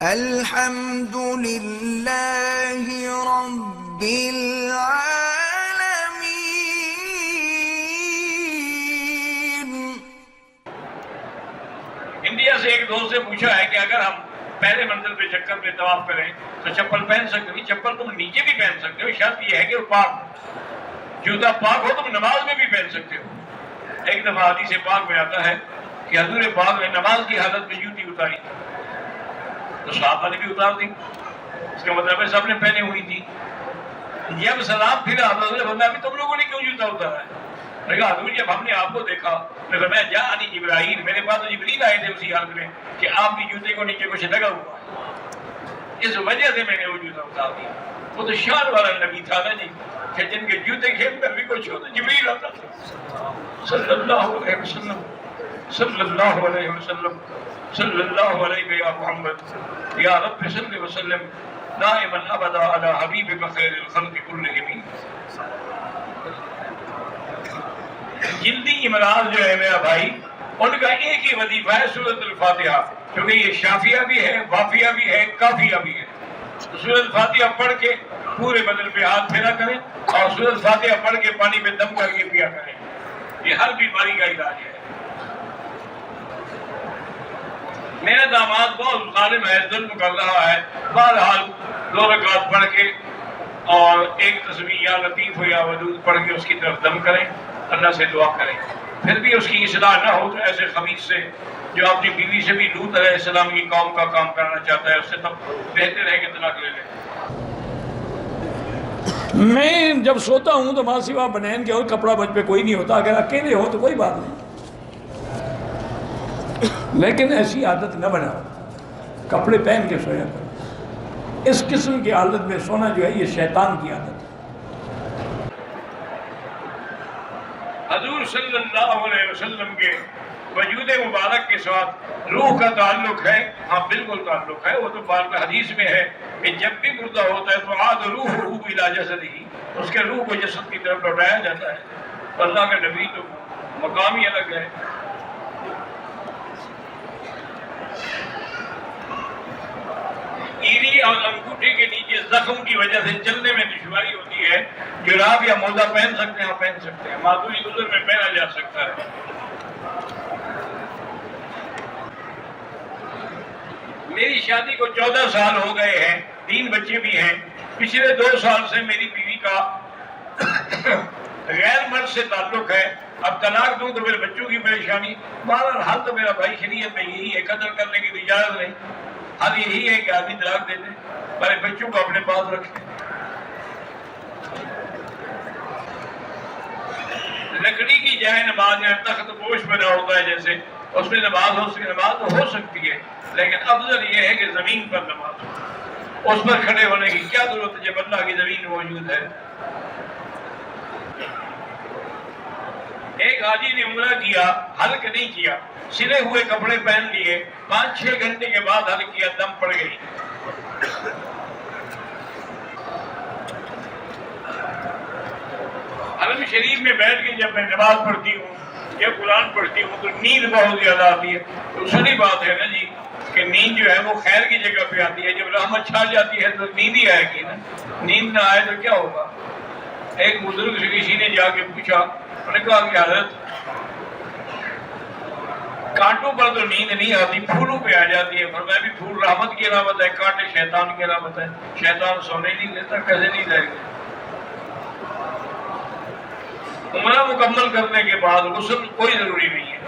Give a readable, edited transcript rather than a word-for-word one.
الحمد للہ رب العالمین۔ انڈیا سے ایک دوست سے پوچھا ہے کہ اگر ہم پہلے منزل پہ چکر پہ طواف کریں تو چپل پہن سکتے ہو؟ چپل تم نیچے بھی پہن سکتے ہو، شرط یہ ہے کہ وہ پاک ہو۔ جوتا پاک ہو، تم نماز میں بھی پہن سکتے ہو۔ ایک دفعہ حدیث پاک میں آتا ہے کہ حضور پاک نے نماز کی حالت میں جوتی اتاری تو صحابہ نے بھی اتار دی، اس کا مطلب ہے سب نے پہنے ہوئی تھی۔ جب سلام پھرا حضرت نے فرمایا کہ تم لوگوں نے کیوں جوتا اتارا ہے؟ میں کہا حضور جب ہم نے آپ کو دیکھا، میں فرمایا جاءنی جبرائیل، میرے پاس جبریل آئے تھے اسی حالت میں کہ آپ کی جوتے کو نیچے کچھ لگا ہوا ہے، اس وجہ سے میں نے وہ جوتا اتار دیا۔ وہ تو شان والا نبی تھا نا جی، کہ جن کے جوتے کھیل کر بھی کچھ ہو تو جبریل آتا تھا صلی اللہ علیہ وسلم، صلی اللہ علیہ وسلم، صلی اللہ علیہ یا محمد یا رب صلی وسلم دائما ابدا علی حبیبک خیر الخلق کلہم۔ جلدی امراض جو ہے میرا بھائی، ان کا ایک ہی وظیفہ ہے سورۃ الفاتحہ، کیونکہ یہ شافیہ بھی ہے، وافیہ بھی ہے، کافیہ بھی ہے۔ سورۃ الفاتحہ پڑھ کے پورے بدن پہ ہاتھ پھیرا کریں اور سورۃ الفاتحہ پڑھ کے پانی میں دم کر کے پیا کریں، یہ ہر بیماری کا علاج ہے۔ میرا داماد بہت ظالم ہے، ظلم کر رہا ہے، بہرحال 2 رکعت پڑھ کے اور ایک تسبیح یا لطیف ہو یا ودود پڑھ کے اس کی طرف دم کریں، اللہ سے دعا کریں۔ پھر بھی اس کی اصلاح نہ ہو تو ایسے خبیث سے جو اپنی بیوی سے بھی لوط علیہ السلام کی قوم کا کام کرنا چاہتا ہے، اس سے تب بہتر ہے کہ طلاق لے لے۔ میں جب سوتا ہوں تو ماں سوا بنین کے اور کپڑا بچ پہ کوئی نہیں ہوتا، اگر اکیلے ہو تو کوئی بات نہیں، لیکن ایسی عادت نہ بناؤ، کپڑے پہن کے سویا کرو۔ اس قسم کی حالت میں سونا جو ہے یہ شیطان کی عادت ہے۔ حضور صلی اللہ علیہ وسلم کے وجود مبارک کے ساتھ روح کا تعلق ہے؟ ہاں بالکل تعلق ہے، وہ تو بار حدیث میں ہے کہ جب بھی مردہ ہوتا ہے تو عاد روح الی جسدہ، اس کے روح کو جسد کی طرف لوٹایا جاتا ہے۔ اللہ کا نبی تو مقام ہی الگ ہے۔ ایری اور انگوٹھے کے نیچے زخم کی وجہ سے چلنے میں دشواری ہوتی ہے، جراب یا موزہ پہن سکتے ہیں؟ پہن سکتے ہیں، معذوری عذر میں پہنا جا سکتا ہے۔ میری شادی کو 14 سال ہو گئے ہیں، 3 بچے بھی ہیں۔ پچھلے 2 سال سے میری بیوی کا غیر مرد سے تعلق ہے، اب طلاق دوں تو میرے بچوں کی پریشانی۔ بہرحال حل تو میرا بھائی شریعت میں یہی ہے، قتل کرنے کی اجازت نہیں، حل یہی ہے کہ آدمی طلاق دے دیں، پر بچوں کو اپنے پاس رکھیں۔ لکڑی کی جائے نماز یا تخت پوش بنا ہوتا ہے جیسے، اس میں نماز ہو سکتی ہے، لیکن افضل یہ ہے کہ زمین پر نماز ہو۔ اس پر کھڑے ہونے کی کیا ضرورت ہے جب اللہ کی زمین موجود ہے؟ ایک حاجی نے عمرہ کیا، حلق نہیں کیا، سلے ہوئے کپڑے پہن لیے، 5-6 گھنٹے کے بعد حلق کیا، دم پڑ گئی۔ حرم شریف میں بیٹھ کے جب میں نماز پڑھتی ہوں یا قرآن پڑھتی ہوں تو نیند بہت زیادہ آتی ہے۔ تو سنی بات ہے نا جی کہ نیند جو ہے وہ خیر کی جگہ پہ آتی ہے، جب رحمت چھا جاتی ہے تو نیند ہی آئے گی نا، نیند نہ آئے تو کیا ہوگا؟ ایک بزرگ سے کسی نے جا کے پوچھا، انہوں نے کہا کہ حضرت کانٹوں پر تو نیند نہیں آتی، پھولوں پہ آ جاتی ہے۔ فرمایا بھی پھول رحمت کی علامت ہے، کانٹے شیطان کی علامت ہے، شیطان سونے نہیں دیتا، کیسے نہیں دے گا؟ عمرہ مکمل کرنے کے بعد غسل کوئی ضروری نہیں ہے،